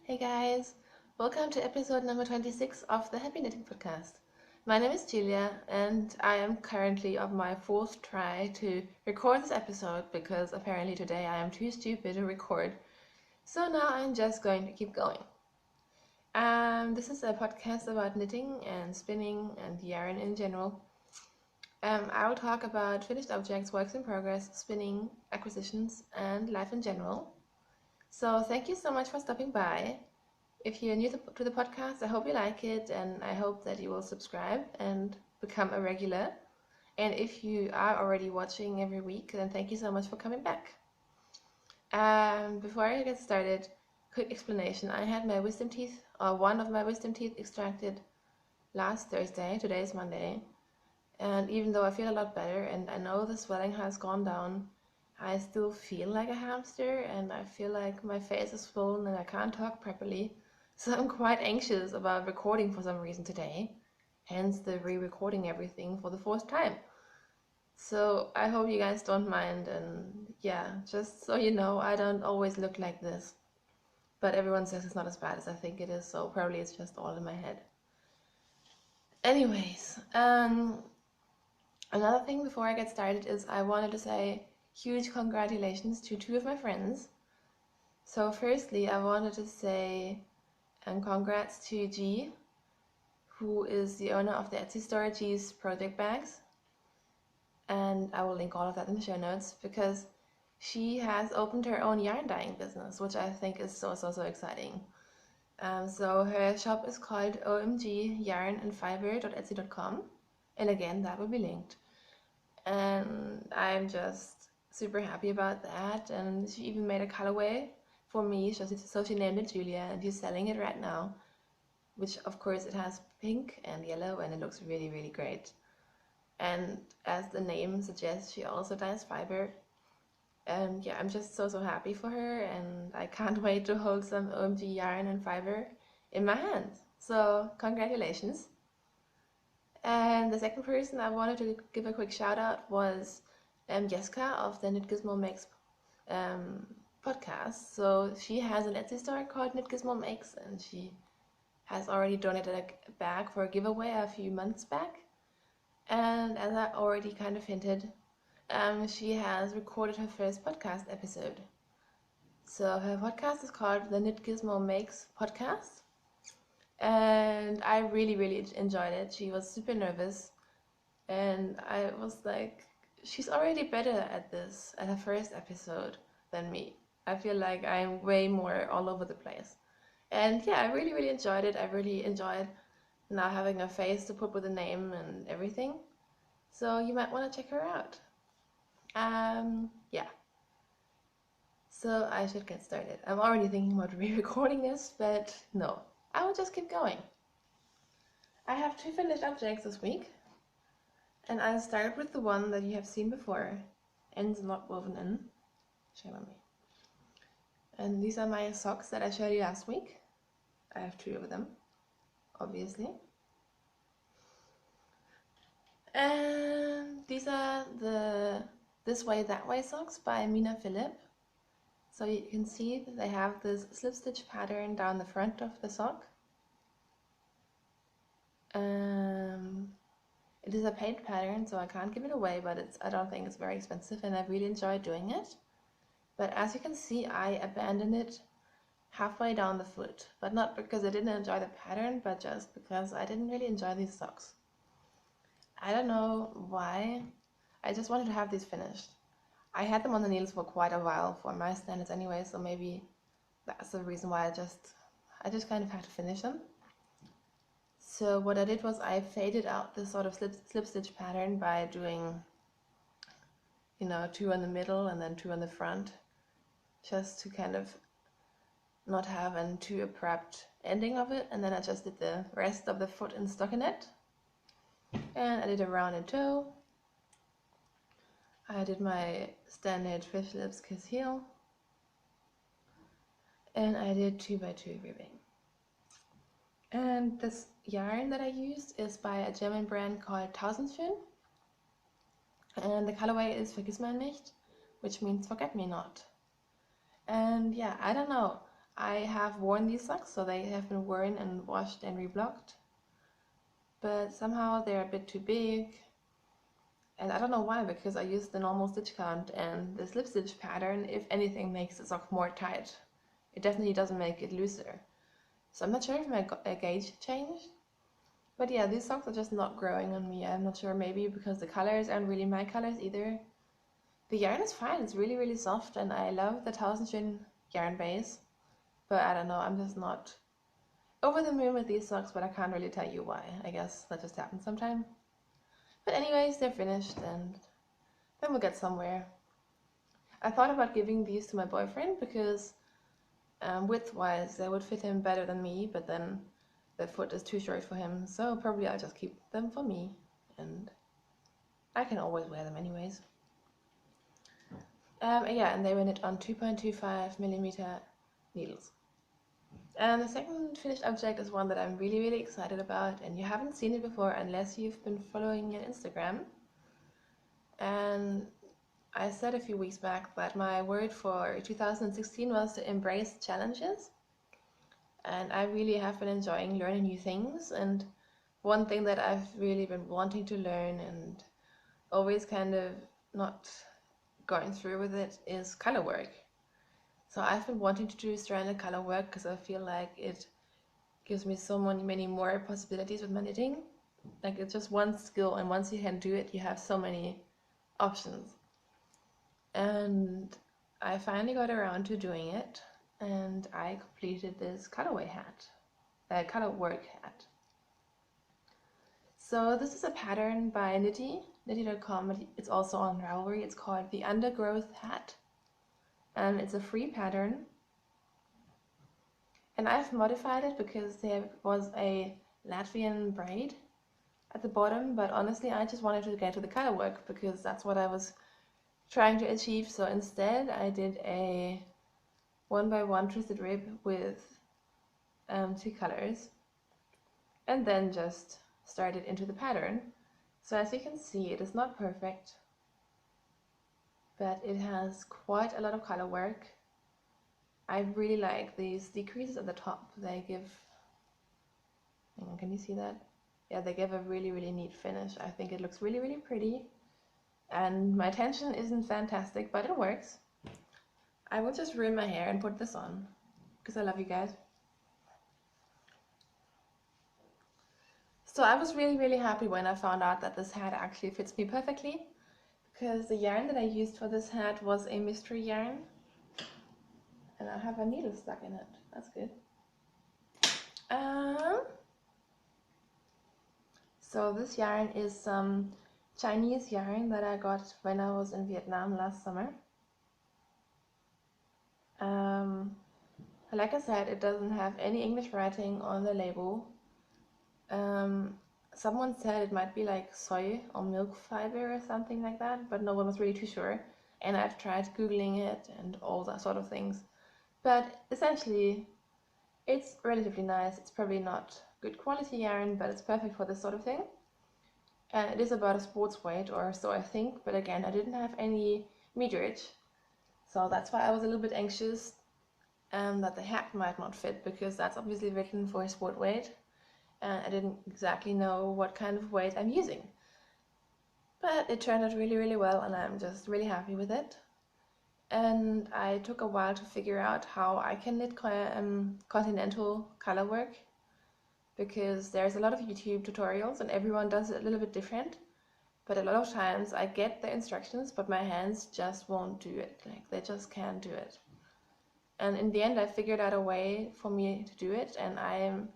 Hey guys, welcome to episode number 26 of the Happy Knitting Podcast. My name is Julia and I am currently on my fourth try to record this episode because apparently today I am too stupid to record. So now I'm just going to keep going. This is a podcast about knitting and spinning and yarn in general. I will talk about finished objects, works in progress, spinning, acquisitions, and life in general. So thank you so much for stopping by. If you're new to the podcast, I hope you like it and I hope that you will subscribe and become a regular. And if you are already watching every week, then thank you so much for coming back. Before I get started, quick explanation. I had my wisdom teeth, or one of my wisdom teeth, extracted last Thursday. Today is Monday. And even though I feel a lot better and I know the swelling has gone down, I still feel like a hamster and I feel like my face is swollen and I can't talk properly. So I'm quite anxious about recording for some reason today, hence the re-recording everything for the fourth time. So I hope you guys don't mind, and yeah, just so you know, I don't always look like this. But everyone says it's not as bad as I think it is, so probably it's just all in my head. Anyways, another thing before I get started is I wanted to say huge congratulations to two of my friends. So firstly, I wanted to say congrats to G, who is the owner of the Etsy store G's Project Bags. And I will link all of that in the show notes because she has opened her own yarn dyeing business, which I think is so exciting. So her shop is called omgyarnandfiber.etsy.com, and again, that will be linked. And I'm just super happy about that. And she even made a colorway for me, so she named it Julia, and she's selling it right now, which of course it has pink and yellow, and it looks really great. And as the name suggests, she also dyes fiber. And yeah, I'm just so happy for her, and I can't wait to hold some OMG yarn and fiber in my hands. So congratulations. And the second person I wanted to give a quick shout out was Jessica of the Knit Gizmo Makes podcast. So she has an Etsy store called Knit Gizmo Makes, and she has already donated a bag for a giveaway a few months back. And as I already kind of hinted, she has recorded her first podcast episode. So her podcast is called the Knit Gizmo Makes podcast. And I really enjoyed it. She was super nervous. And I was like, she's already better at this, at her first episode, than me. I feel like I'm way more all over the place. And yeah, I really enjoyed it. I really enjoyed now having a face to put with a name and everything. So you might want to check her out. Yeah. So I should get started. I'm already thinking about re-recording this, but no. I will just keep going. I have two finished objects this week. And I'll start with the one that you have seen before. Ends not woven in. Shame on me. And these are my socks that I showed you last week. I have two of them, obviously. And these are the This Way That Way socks by Mina Philipp. So you can see that they have this slip stitch pattern down the front of the sock. It is a paint pattern, so I can't give it away, but I don't think it's very expensive, and I really enjoy doing it. But as you can see, I abandoned it halfway down the foot, but not because I didn't enjoy the pattern, but just because I didn't really enjoy these socks. I don't know why. I just wanted to have these finished. I had them on the needles for quite a while for my standards anyway, so maybe that's the reason why I just kind of had to finish them. So what I did was I faded out this sort of slip stitch pattern by doing, two in the middle and then two in the front, just to kind of not have a too abrupt ending of it. And then I just did the rest of the foot in stockinette, and I did a rounded toe. I did my standard fish lips kiss heel, and I did 2x2 ribbing. And this yarn that I used is by a German brand called Tausendschön, and the colorway is Vergiss mal nicht, which means forget me not. And yeah, I don't know, I have worn these socks, so they have been worn and washed and reblocked, but somehow they're a bit too big, and I don't know why, because I use the normal stitch count, and the slip stitch pattern, if anything, makes the sock more tight. It definitely doesn't make it looser. So I'm not sure if my gauge changed, but yeah, these socks are just not growing on me. I'm not sure, maybe because the colors aren't really my colors either. The yarn is fine, it's really, really soft, and I love the 1000 yarn base, but I don't know, I'm just not over the moon with these socks, but I can't really tell you why. I guess that just happens sometime. But anyways, they're finished, and then we'll get somewhere. I thought about giving these to my boyfriend because width-wise they would fit him better than me, but then the foot is too short for him, so probably I'll just keep them for me, and I can always wear them anyways. Yeah, and they were knit on 2.25mm needles. And the second finished object is one that I'm really, really excited about, and you haven't seen it before unless you've been following me on Instagram. And I said a few weeks back that my word for 2016 was to embrace challenges, and I really have been enjoying learning new things. And one thing that I've really been wanting to learn and always kind of not going through with it is color work. So I've been wanting to do stranded color work because I feel like it gives me so many more possibilities with my knitting. Like, it's just one skill, and once you can do it, you have so many options. And I finally got around to doing it, and I completed this colorway hat, color work hat. So this is a pattern by Knitty.com. It's also on Ravelry. It's called the Undergrowth Hat, and it's a free pattern. And I've modified it because there was a Latvian braid at the bottom, but honestly I just wanted to get to the color work because that's what I was trying to achieve. So instead I did a 1x1 twisted rib with 2 colors, and then just started into the pattern. So as you can see, it is not perfect, but it has quite a lot of color work. I really like these decreases at the top. They give, can you see that? Yeah, they give a really, really neat finish. I think it looks really, really pretty. And my tension isn't fantastic, but it works. I will just ruin my hair and put this on, because I love you guys. So I was really, really happy when I found out that this hat actually fits me perfectly, because the yarn that I used for this hat was a mystery yarn, and I have a needle stuck in it. That's good. So this yarn is some Chinese yarn that I got when I was in Vietnam last summer. Like I said, it doesn't have any English writing on the label. Someone said it might be like soy or milk fiber or something like that, but no one was really too sure. And I've tried Googling it and all that sort of things. But essentially, it's relatively nice. It's probably not good quality yarn, but it's perfect for this sort of thing. And it is about a sports weight or so, I think. But again, I didn't have any meterage, so that's why I was a little bit anxious that the hat might not fit, because that's obviously written for a sport weight. And I didn't exactly know what kind of weight I'm using. But it turned out really, really well, and I'm just really happy with it. And I took a while to figure out how I can knit continental color work, because there's a lot of YouTube tutorials and everyone does it a little bit different. But a lot of times I get the instructions, but my hands just won't do it. Like, they just can't do it. And in the end I figured out a way for me to do it, and I am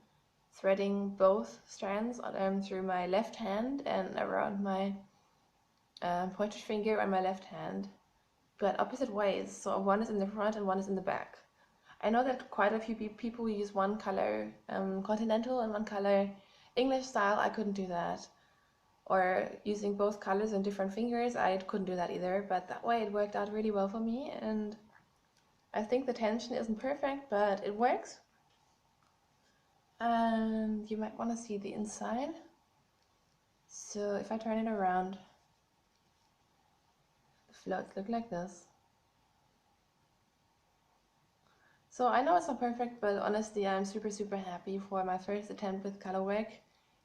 threading both strands through my left hand and around my pointer finger on my left hand, but opposite ways. So one is in the front and one is in the back. I know that quite a few people use one color continental and one color English style. I couldn't do that. Or using both colors and different fingers, I couldn't do that either, but that way it worked out really well for me. And I think the tension isn't perfect, but it works. And you might want to see the inside. So if I turn it around, the floats look like this. So I know it's not perfect, but honestly I'm super happy for my first attempt with color work.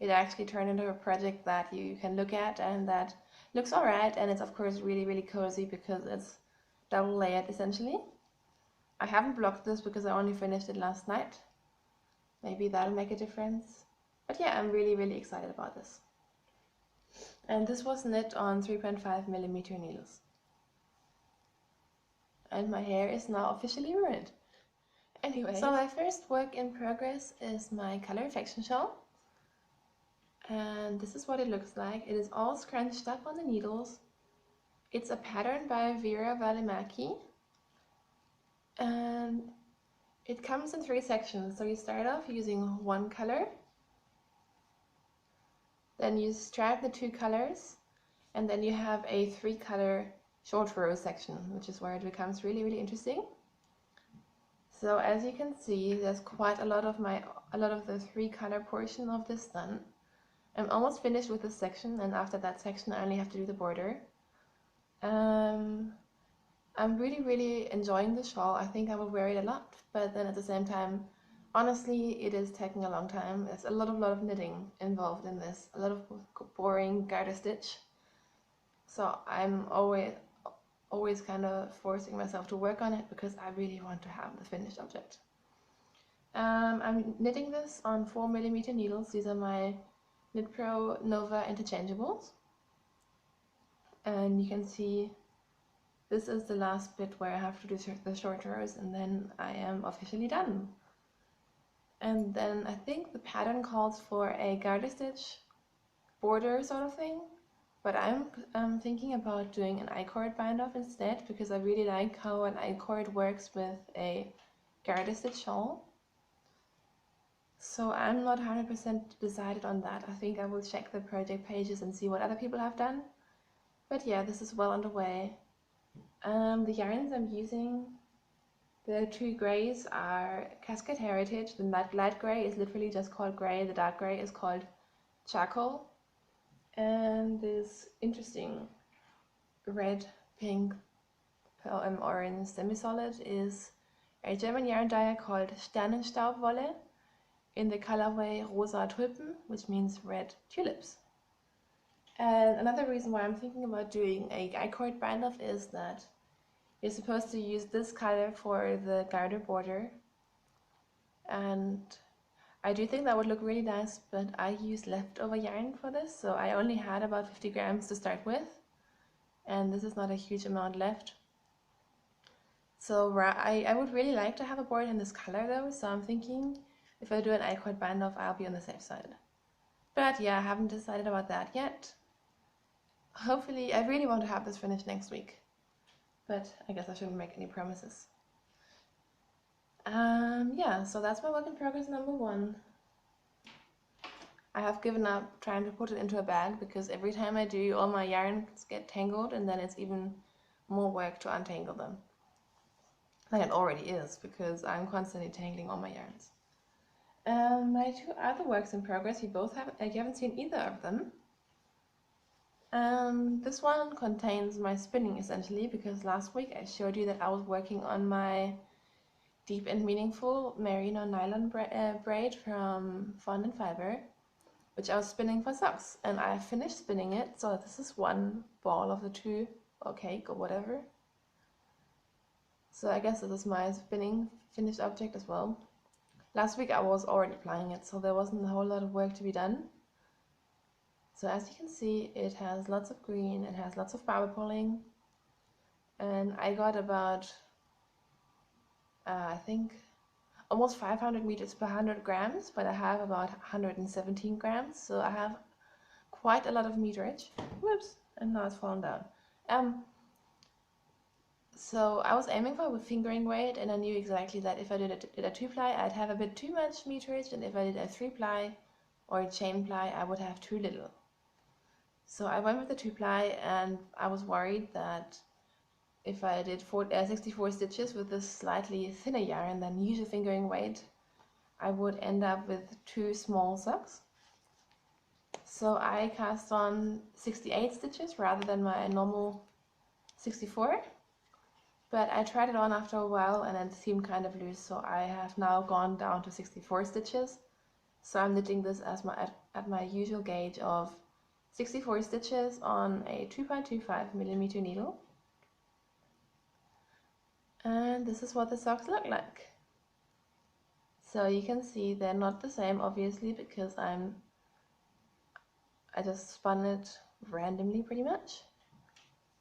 It actually turned into a project that you can look at and that looks alright, and it's of course really cozy because it's double layered essentially. I haven't blocked this because I only finished it last night. Maybe that'll make a difference. But yeah, I'm really excited about this. And this was knit on 3.5mm needles. And my hair is now officially ruined. Anyway, so my first work in progress is my color affection shawl. And this is what it looks like. It is all scrunched up on the needles. It's a pattern by Vera Välimäki. And it comes in 3 sections. So you start off using one color. Then you stripe the 2 colors. And then you have a 3-color short row section, which is where it becomes really interesting. So as you can see, there's quite a lot of the 3-color portion of this done. I'm almost finished with this section, and after that section I only have to do the border. I'm really enjoying the shawl. I think I will wear it a lot, but then at the same time, honestly, it is taking a long time. There's a lot of knitting involved in this, a lot of boring garter stitch. So I'm always kind of forcing myself to work on it because I really want to have the finished object. I'm knitting this on 4mm needles. These are my Knit Pro Nova interchangeables. And you can see this is the last bit where I have to do the short rows, and then I am officially done. And then I think the pattern calls for a garter stitch border sort of thing. But I'm thinking about doing an I-cord bind off instead, because I really like how an I-cord works with a garter stitch shawl. So I'm not 100% decided on that. I think I will check the project pages and see what other people have done. But yeah, this is well underway. The yarns I'm using, the 2 grays are Cascade Heritage. The light gray is literally just called gray. The dark gray is called charcoal. And this interesting red, pink, orange semi-solid is a German yarn dye called Sternenstaubwolle in the colorway Rosa Tulpen, which means red tulips. And another reason why I'm thinking about doing a I-cord bind off is that you're supposed to use this color for the garter border, and I do think that would look really nice, but I used leftover yarn for this, so I only had about 50 grams to start with, and this is not a huge amount left. So I would really like to have a board in this color though, so I'm thinking if I do an I-cord bind off, I'll be on the safe side. But yeah, I haven't decided about that yet. Hopefully, I really want to have this finished next week, but I guess I shouldn't make any promises. Yeah, so that's my work in progress number 1. I have given up trying to put it into a bag because every time I do, all my yarns get tangled, and then it's even more work to untangle them. Like it already is, because I'm constantly tangling all my yarns. My 2 other works in progress, you haven't seen either of them. This one contains my spinning essentially, because last week I showed you that I was working on my Deep and Meaningful merino nylon braid from Fond & Fiber, which I was spinning for socks, and I finished spinning it. So this is one ball of the 2, or cake or whatever. So I guess this is my spinning finished object as well. Last week I was already applying it, so there wasn't a whole lot of work to be done. So as you can see, it has lots of green, it has lots of barber pulling, and I got about I think almost 500 meters per 100 grams, but I have about 117 grams, so I have quite a lot of meterage. Whoops, and now it's fallen down. So I was aiming for a fingering weight, and I knew exactly that if I did a 2-ply, I'd have a bit too much meterage, and if I did a 3-ply or a chain ply, I would have too little. So I went with the 2-ply, and I was worried that if I did 64 stitches with this slightly thinner yarn than usual fingering weight, I would end up with 2 small socks. So I cast on 68 stitches rather than my normal 64. but I tried it on after a while and it seemed kind of loose, so I have now gone down to 64 stitches. So I'm knitting this as at my usual gauge of 64 stitches on a 2.25mm needle. And this is what the socks look like. So you can see they're not the same, obviously, because I just spun it randomly pretty much.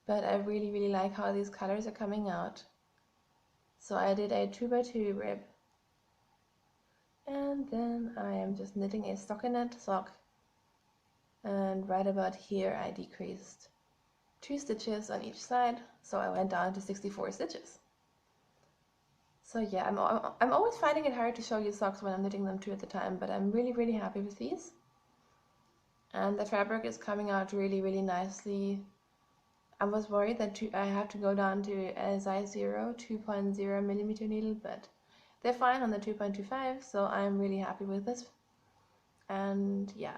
But I really like how these colors are coming out. So I did a 2x2 rib. And then I am just knitting a stockinette sock. And right about here I decreased 2 stitches on each side, so I went down to 64 stitches. So yeah, I'm always finding it hard to show you socks when I'm knitting them 2 at a time, but I'm really happy with these. And the fabric is coming out really nicely. I was worried that I have to go down to a size 0, 2.0mm needle, but they're fine on the 2.25, so I'm really happy with this. And yeah.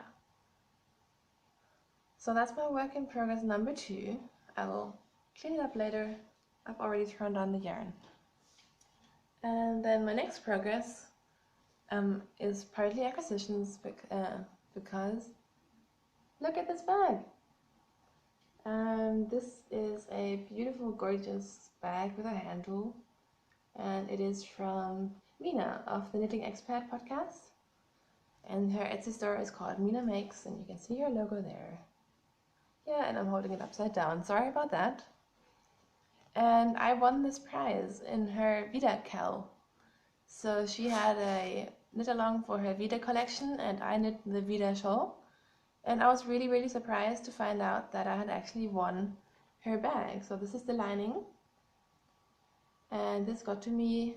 So that's my work in progress number 2. I will clean it up later. I've already turned on the yarn. And then my next progress is partly acquisitions because look at this bag. This is a beautiful, gorgeous bag with a handle, and it is from Mina of the Knitting Expat podcast. And her Etsy store is called Mina Makes, and you can see her logo there. Yeah, and I'm holding it upside down. Sorry about that. And I won this prize in her Vida Cal. So she had a knit along for her Vida collection, and I knit the Vida shawl. And I was really surprised to find out that I had actually won her bag. So this is the lining. And this got to me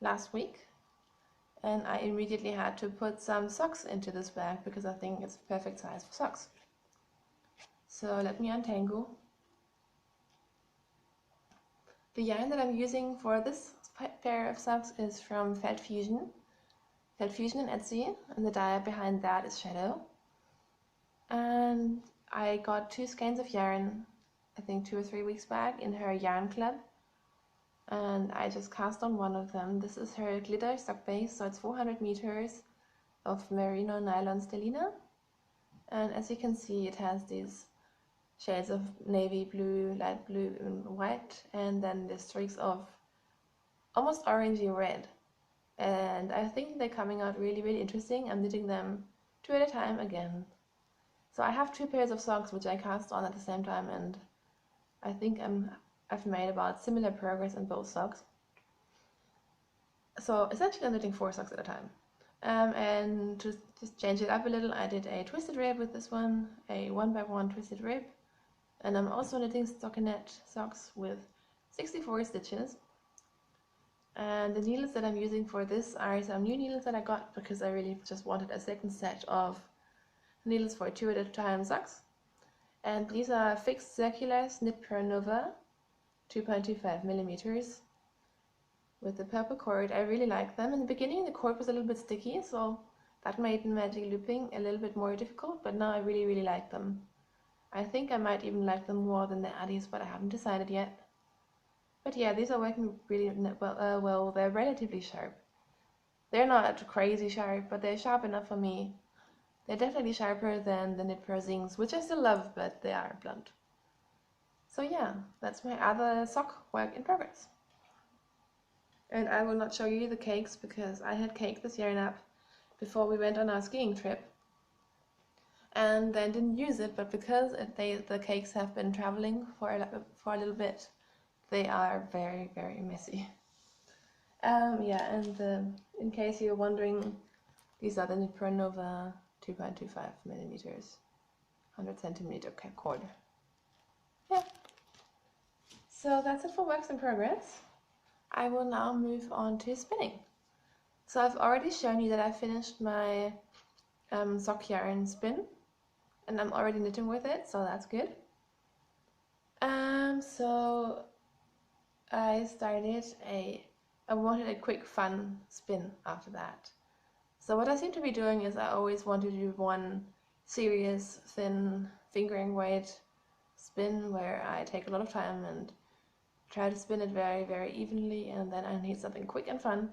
last week. And I immediately had to put some socks into this bag because I think it's a perfect size for socks. So let me untangle. The yarn that I'm using for this pair of socks is from Felt Fusion in Etsy, and the dye behind that is Shadow. And I got 2 skeins of yarn, I think 2 or 3 weeks back, in her yarn club, and I just cast on one of them. This is her glitter sock base, so it's 400 meters of merino nylon stellina, and as you can see it has these shades of navy blue, light blue and white, and then the streaks of almost orangey red. And I think they're coming out really interesting. I'm knitting them 2 at a time again. So I have 2 pairs of socks which I cast on at the same time, and I think I've made about similar progress in both socks. So essentially I'm knitting 4 socks at a time. And to just change it up a little, I did a twisted rib with this one, a 1x1 twisted rib, and I'm also knitting stockinette socks with 64 stitches. And the needles that I'm using for this are some new needles that I got because I really just wanted a second set of needles for 2 at a time socks. And these are fixed circulars knit per Nova 2.25mm with the purple cord. I really like them. In the beginning the cord was a little bit sticky, so that made magic looping a little bit more difficult, but now I really like them. I think I might even like them more than the Addies, but I haven't decided yet. But yeah, these are working really well. They're relatively sharp. They're not crazy sharp, but they're sharp enough for me. They're definitely sharper than the Knit Per Zings, which I still love, but they are blunt. So yeah, that's my other sock work in progress. And I will not show you the cakes because I had caked this yarn up before we went on our skiing trip. And then didn't use it, but because the cakes have been traveling for a little bit, they are very messy. Yeah, and in case you're wondering, these are the Knit Per Nova 2.25mm, 100cm cord. Yeah. So that's it for works in progress. I will now move on to spinning. So I've already shown you that I finished my sock yarn spin, and I'm already knitting with it, so that's good. So I wanted a quick fun spin after that. So what I seem to be doing is I always want to do one serious, thin, fingering weight spin where I take a lot of time and try to spin it very, very evenly, and then I need something quick and fun.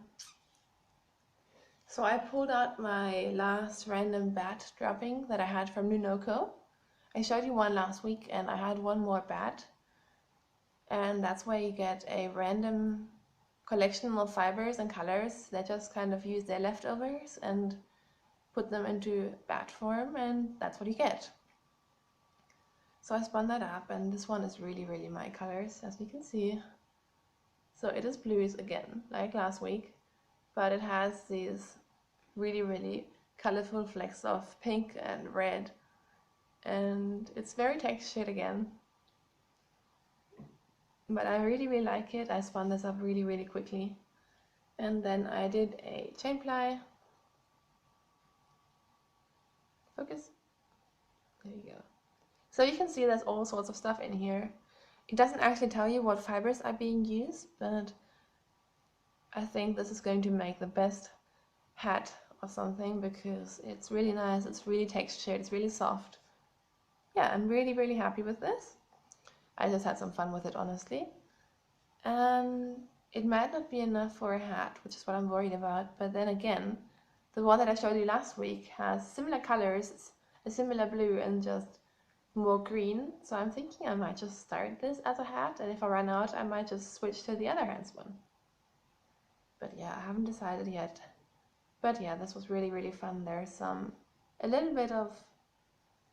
So I pulled out my last random bat dropping that I had from Nunoko. I showed you one last week, and I had one more bat. And that's where you get a random collection of fibers and colors that just kind of use their leftovers and put them into bat form, and that's what you get. So I spun that up, and this one is really, really my colors, as you can see. So it is blues again, like last week, but it has these really, really colorful flecks of pink and red, and it's very textured again. But I really, really like it. I spun this up really, really quickly. And then I did a chain ply. Focus. There you go. So you can see there's all sorts of stuff in here. It doesn't actually tell you what fibers are being used, but I think this is going to make the best hat or something, because it's really nice, it's really textured, it's really soft. Yeah, I'm really, really happy with this. I just had some fun with it, honestly. And it might not be enough for a hat, which is what I'm worried about, but then again, the one that I showed you last week has similar colors, a similar blue and just more green, so I'm thinking I might just start this as a hat, and if I run out I might just switch to the other hands one. But yeah, I haven't decided yet. But yeah, this was really, really fun. There's a little bit of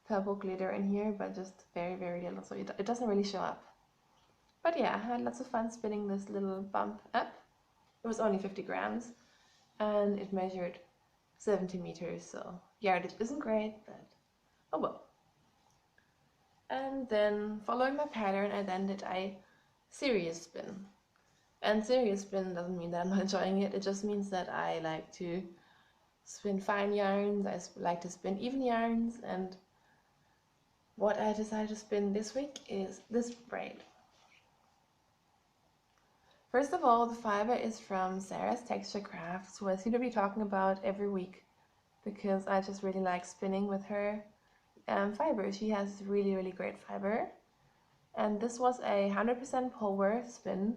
purple glitter in here, but just very, very little, so it doesn't really show up. But yeah, I had lots of fun spinning this little bump up. It was only 50 grams, and it measured 70 meters, so yardage isn't great, but oh well. And then, following my pattern, I then did a serious spin. And serious spin doesn't mean that I'm not enjoying it, it just means that I like to spin fine yarns, I like to spin even yarns, and what I decided to spin this week is this braid. First of all, the fiber is from Sarah's Texture Crafts, who I seem to be talking about every week, because I just really like spinning with her fiber. She has really, really great fiber. And this was a 100% Polwer spin,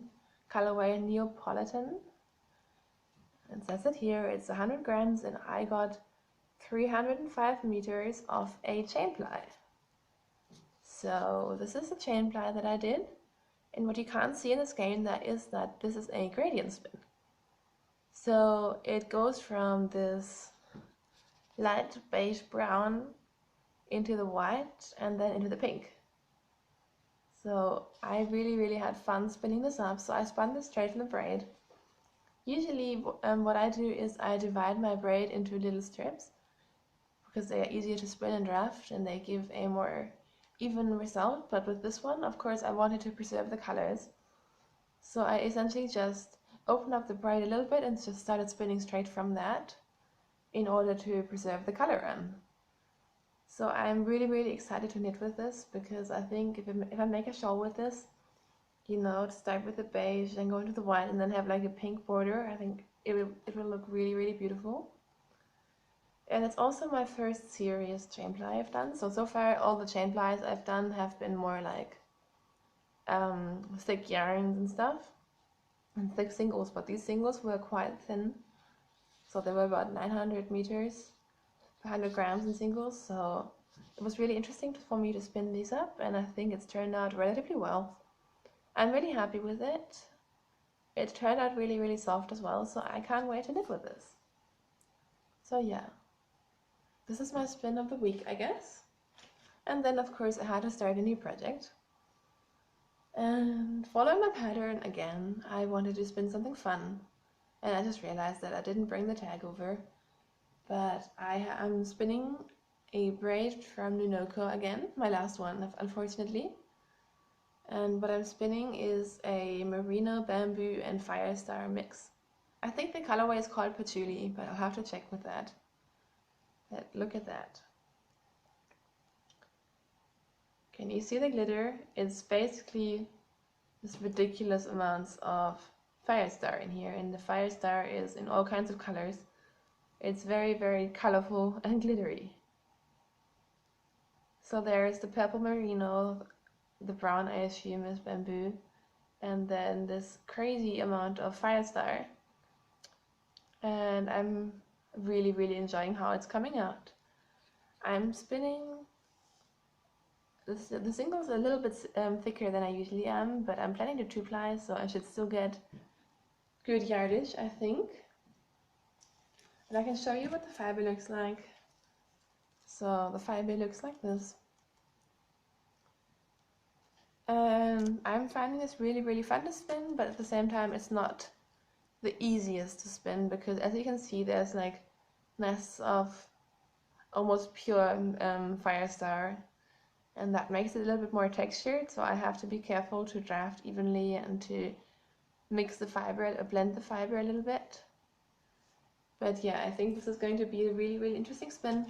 colorway Neapolitan. It says it here, it's 100 grams, and I got 305 meters of a chain ply. So this is the chain ply that I did. And what you can't see in this game that is that this is a gradient spin. So it goes from this light beige brown into the white and then into the pink. So I really, really had fun spinning this up. So I spun this straight from the braid. Usually what I do is I divide my braid into little strips, because they are easier to spin and draft and they give a more even result. But with this one, of course, I wanted to preserve the colors. So I essentially just opened up the braid a little bit and just started spinning straight from that in order to preserve the color run. So I'm really, really excited to knit with this, because I think if I make a shawl with this, you know, to start with the beige and go into the white and then have like a pink border, I think it will look really, really beautiful. And it's also my first serious chain ply I've done. So far all the chain plies I've done have been more like thick yarns and stuff, and thick singles, but these singles were quite thin. So they were about 900 meters, 100 grams in singles, so it was really interesting for me to spin these up, and I think it's turned out relatively well. I'm really happy with it. It turned out really, really soft as well, so I can't wait to knit with this. So yeah, this is my spin of the week, I guess. And then of course I had to start a new project. And following my pattern again, I wanted to spin something fun. And I just realized that I didn't bring the tag over. But I am spinning a braid from Nunoko again, my last one, unfortunately. And what I'm spinning is a merino, bamboo, and firestar mix. I think the colorway is called patchouli, but I'll have to check with that. But look at that. Can you see the glitter? It's basically this ridiculous amounts of firestar in here, and the firestar is in all kinds of colors. It's very, very colorful and glittery. So there's the purple merino, the brown I assume is bamboo, and then this crazy amount of Firestar. And I'm really, really enjoying how it's coming out. I'm spinning, the single is a little bit thicker than I usually am, but I'm planning to 2-ply, so I should still get good yardage, I think. And I can show you what the fiber looks like. So the fiber looks like this. And I'm finding this really, really fun to spin, but at the same time it's not the easiest to spin, because as you can see there's like nests of almost pure Firestar, and that makes it a little bit more textured, so I have to be careful to draft evenly and to mix the fiber, or blend the fiber a little bit. But yeah, I think this is going to be a really, really interesting spin.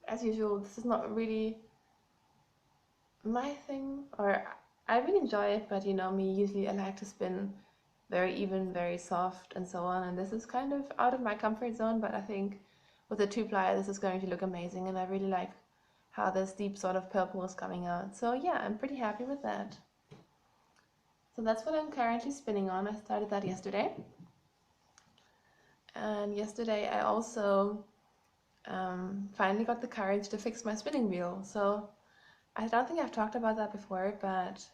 As usual, this is not really my thing, or I really enjoy it, but you know me, usually I like to spin very even, very soft and so on, and this is kind of out of my comfort zone, but I think with the 2-ply this is going to look amazing, and I really like how this deep sort of purple is coming out. So yeah, I'm pretty happy with that. So that's what I'm currently spinning on. I started that yesterday. And yesterday I also finally got the courage to fix my spinning wheel. So I don't think I've talked about that before, but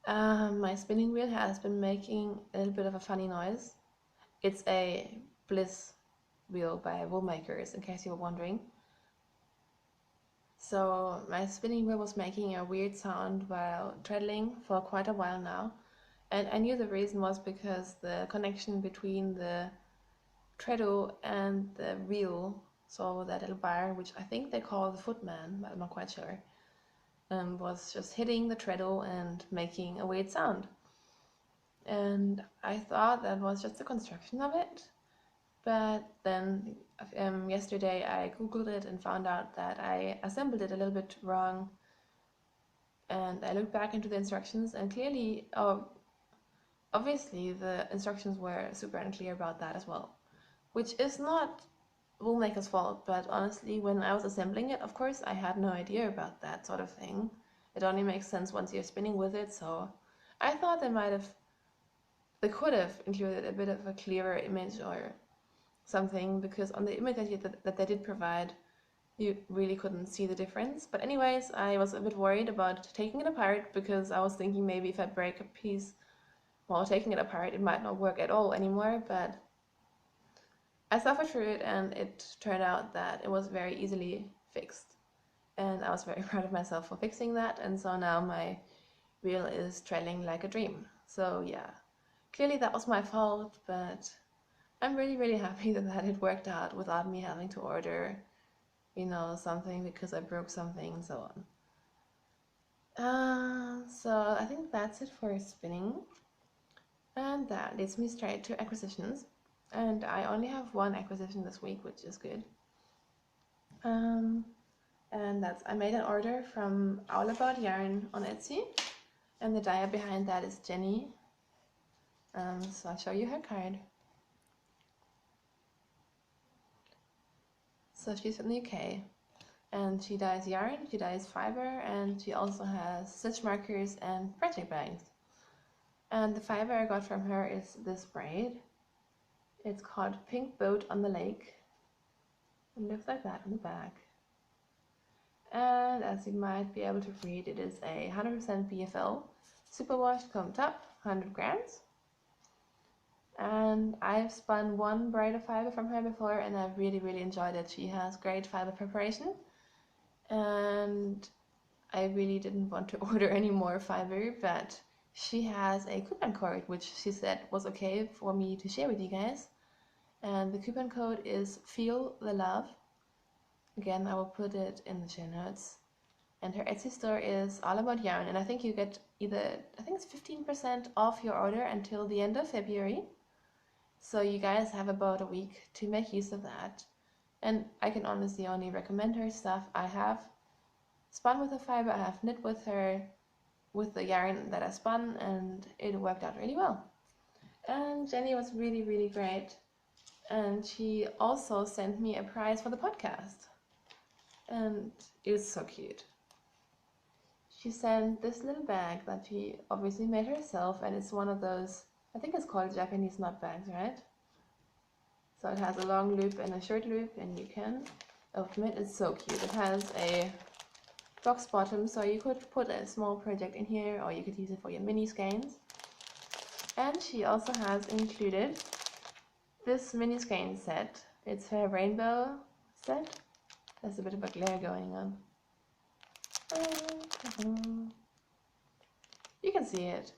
my spinning wheel has been making a little bit of a funny noise. It's a Bliss wheel by Woolmakers, in case you were wondering. So my spinning wheel was making a weird sound while treadling for quite a while now, and I knew the reason was because the connection between the treadle and the wheel, so that little bar, which I think they call the footman, but I'm not quite sure, was just hitting the treadle and making a weird sound. And I thought that was just the construction of it, but then yesterday I googled it and found out that I assembled it a little bit wrong, and I looked back into the instructions, and clearly, obviously the instructions were super unclear about that as well, which is not Woolmaker's fault, but honestly when I was assembling it, of course I had no idea about that sort of thing. It only makes sense once you're spinning with it, so I thought they could have included a bit of a clearer image or something, because on the image that they did provide, you really couldn't see the difference. But anyways, I was a bit worried about taking it apart, because I was thinking maybe if I break a piece while taking it apart, it might not work at all anymore. But I suffered through it, and it turned out that it was very easily fixed. And I was very proud of myself for fixing that, and so now my wheel is trailing like a dream. So yeah, clearly that was my fault, but I'm really, really happy that it worked out without me having to order, you know, something because I broke something and so on. So I think that's it for spinning. And that leads me straight to acquisitions. And I only have one acquisition this week, which is good. And that's, I made an order from All About Yarn on Etsy. And the dyer behind that is Jenny. So I'll show you her card. So she's from the UK, and she dyes yarn, she dyes fiber, and she also has stitch markers and project bags. And the fiber I got from her is this braid. It's called Pink Boat on the Lake. It looks like that on the back. And as you might be able to read, it is a 100% BFL, superwashed comb top, 100 grams. And I've spun one braid of fiber from her before, and I've really, really enjoyed it. She has great fiber preparation, and I really didn't want to order any more fiber, but she has a coupon code, which she said was okay for me to share with you guys. And the coupon code is Feel the Love. Again, I will put it in the show notes. And her Etsy store is All About Yarn, and I think you get I think it's 15% off your order until the end of February. So you guys have about a week to make use of that. And I can honestly only recommend her stuff. I have spun with the fiber, I have knit with her, with the yarn that I spun, and it worked out really well. And Jenny was really, really great. And she also sent me a prize for the podcast. And it was so cute. she sent this little bag that she obviously made herself, and it's one of those, I think it's called Japanese knot bags, right? So it has a long loop and a short loop, and you can open it. It's so cute. It has a box bottom, so you could put a small project in here, or you could use it for your mini skeins. And she also has included this mini skein set. It's her rainbow set. There's a bit of a glare going on. You can see it.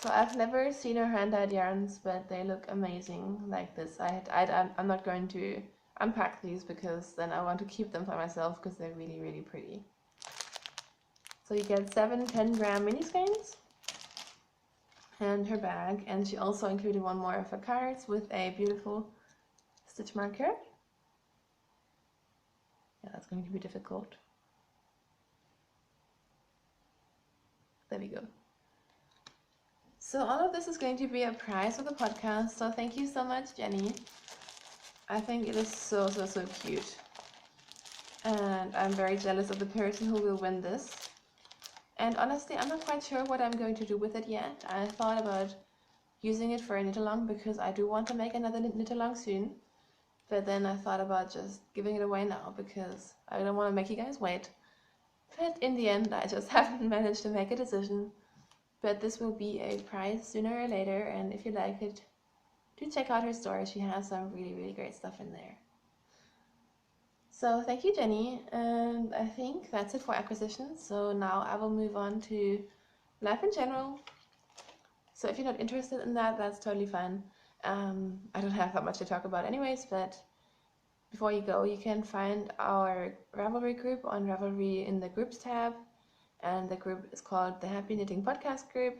So I've never seen her hand-dyed yarns, but they look amazing like this. I'm not going to unpack these because then I want to keep them for myself because they're really, really pretty. So you get 7 10-gram mini skeins and her bag, and she also included one more of her cards with a beautiful stitch marker. Yeah, that's going to be difficult. There we go. So all of this is going to be a prize for the podcast, so thank you so much, Jenny. I think it is so cute. And I'm very jealous of the person who will win this. And honestly, I'm not quite sure what I'm going to do with it yet. I thought about using it for a knit-along because I do want to make another knit-along soon. But then I thought about just giving it away now because I don't want to make you guys wait. But in the end, I just haven't managed to make a decision. But this will be a prize sooner or later, and if you like it, do check out her store. She has some really great stuff in there. So thank you, Jenny, and I think that's it for acquisitions. So now I will move on to life in general. So if you're not interested in that, that's totally fine. I don't have that much to talk about anyways, but before you go, you can find our Ravelry group on Ravelry in the Groups tab, and the group is called the Happy Knitting Podcast Group.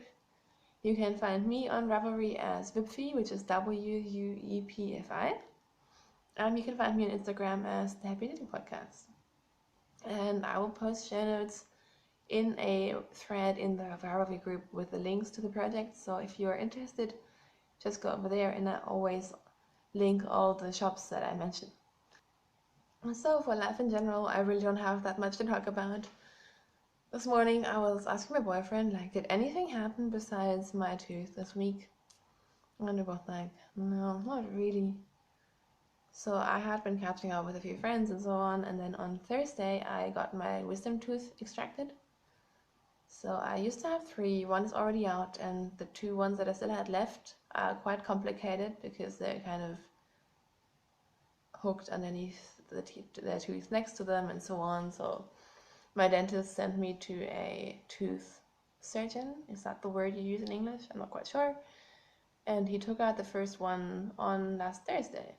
You can find me on Ravelry as Wipfi, which is WUEPFI. You can find me on Instagram as the Happy Knitting Podcast. And I will post show notes in a thread in the Ravelry group with the links to the project. So if you're interested, just go over there, and I always link all the shops that I mentioned. So for life in general, I really don't have that much to talk about. This morning I was asking my boyfriend, like, did anything happen besides my tooth this week? And we both like, no, not really. So I had been catching up with a few friends and so on, and then on Thursday I got my wisdom tooth extracted. So I used to have 3, one is already out, and the 2 ones that I still had left are quite complicated because they're kind of hooked underneath the tooth next to them and so on. So my dentist sent me to a tooth surgeon. Is that the word you use in English? I'm not quite sure. And he took out the first one on last Thursday.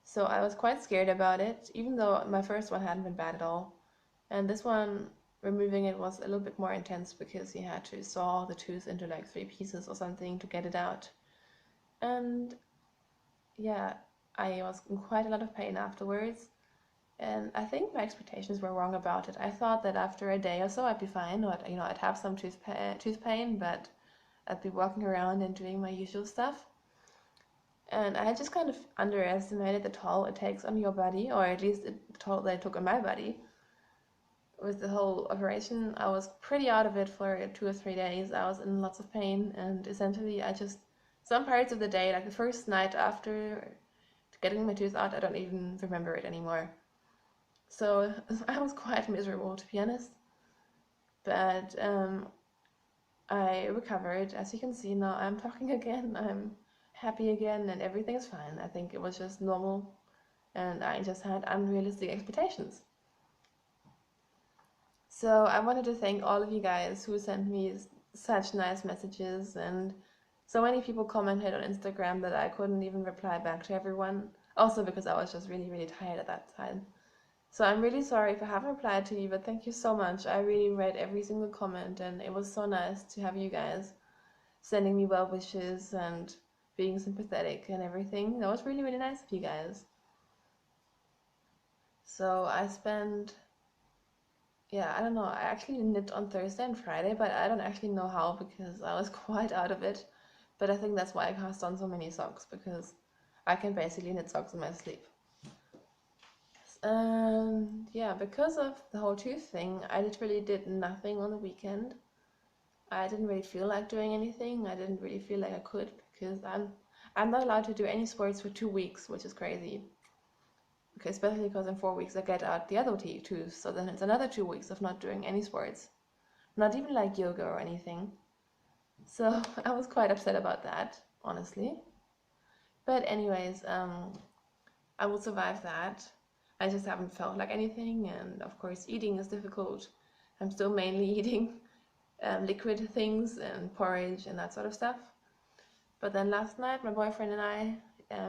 So I was quite scared about it, even though my first one hadn't been bad at all. And this one, removing it was a little bit more intense because he had to saw the tooth into like 3 pieces or something to get it out. And yeah, I was in quite a lot of pain afterwards. And I think my expectations were wrong about it. I thought that after a day or so I'd be fine, or I'd have some tooth pain, but I'd be walking around and doing my usual stuff. And I just kind of underestimated the toll it takes on your body, or at least the toll that it took on my body. With the whole operation, I was pretty out of it for 2 or 3 days. I was in lots of pain, and essentially some parts of the day, like the first night after getting my tooth out, I don't even remember it anymore. So I was quite miserable, to be honest. But I recovered. As you can see now, I'm talking again. I'm happy again, and everything's fine. I think it was just normal, and I just had unrealistic expectations. So I wanted to thank all of you guys who sent me such nice messages, and so many people commented on Instagram that I couldn't even reply back to everyone. Also because I was just really tired at that time. So I'm really sorry if I haven't replied to you, but thank you so much. I really read every single comment, and it was so nice to have you guys sending me well wishes and being sympathetic and everything. That was really nice of you guys. So I spent, I don't know, I actually knit on Thursday and Friday, but I don't actually know how because I was quite out of it. But I think that's why I cast on so many socks, because I can basically knit socks in my sleep. And yeah, because of the whole tooth thing, I literally did nothing on the weekend. I didn't really feel like doing anything. I didn't really feel like I could because I'm not allowed to do any sports for 2 weeks, which is crazy. Okay, especially because in 4 weeks I get out the other tooth, so then it's another 2 weeks of not doing any sports, not even like yoga or anything. So I was quite upset about that, honestly. But anyways, I will survive that. I just haven't felt like anything, and of course eating is difficult. I'm still mainly eating liquid things and porridge and that sort of stuff. But then last night my boyfriend and I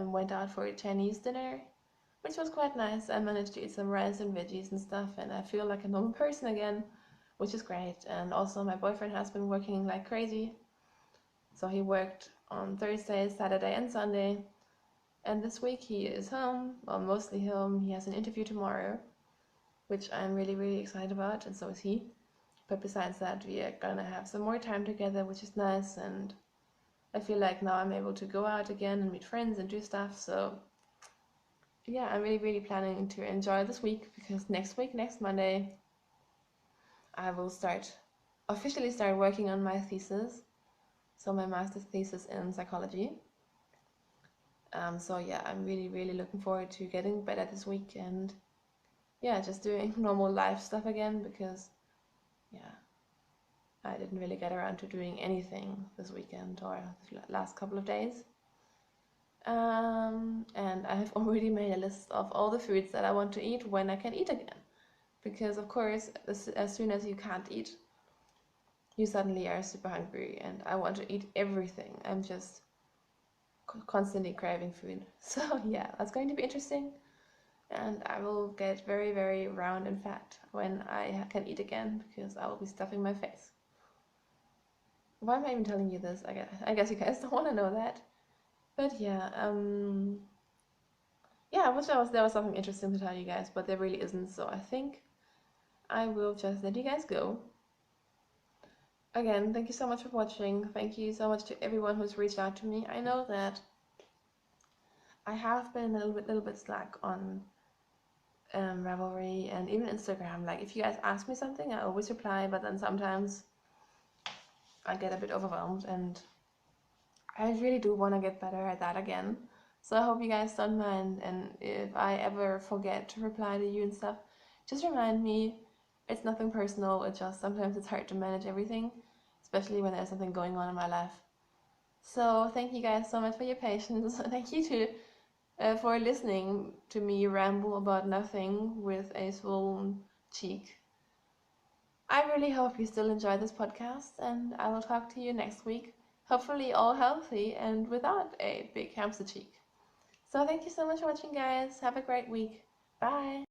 went out for a Chinese dinner, which was quite nice. I managed to eat some rice and veggies and stuff, and I feel like a normal person again, which is great. And also my boyfriend has been working like crazy. So he worked on Thursday, Saturday and Sunday. And this week he is home, well, mostly home. He has an interview tomorrow, which I'm really, really excited about, and so is he. But besides that, we are gonna have some more time together, which is nice, and I feel like now I'm able to go out again and meet friends and do stuff. So yeah, I'm really, really planning to enjoy this week because next week, next Monday, I will officially start working on my thesis. So my master's thesis in psychology. So yeah, I'm really, really looking forward to getting better this week and yeah, just doing normal life stuff again because yeah, I didn't really get around to doing anything this weekend or the last couple of days. And I have already made a list of all the foods that I want to eat when I can eat again. Because of course, as soon as you can't eat, you suddenly are super hungry and I want to eat everything. I'm just constantly craving food. So yeah, that's going to be interesting. And I will get very, very round and fat when I can eat again because I will be stuffing my face. Why am I even telling you this? I guess you guys don't want to know that. But yeah, I wish there was something interesting to tell you guys, but there really isn't. So I think I will just let you guys go. Again, thank you so much for watching. Thank you so much to everyone who's reached out to me. I know that I have been a little bit slack on Ravelry and even Instagram. Like if you guys ask me something, I always reply, but then sometimes I get a bit overwhelmed and I really do want to get better at that again. So I hope you guys don't mind, and if I ever forget to reply to you and stuff, just remind me. It's nothing personal, it's just sometimes it's hard to manage everything, especially when there's something going on in my life. So thank you guys so much for your patience. Thank you too for listening to me ramble about nothing with a swollen cheek. I really hope you still enjoy this podcast, and I will talk to you next week, hopefully all healthy and without a big hamster cheek. So thank you so much for watching, guys. Have a great week. Bye.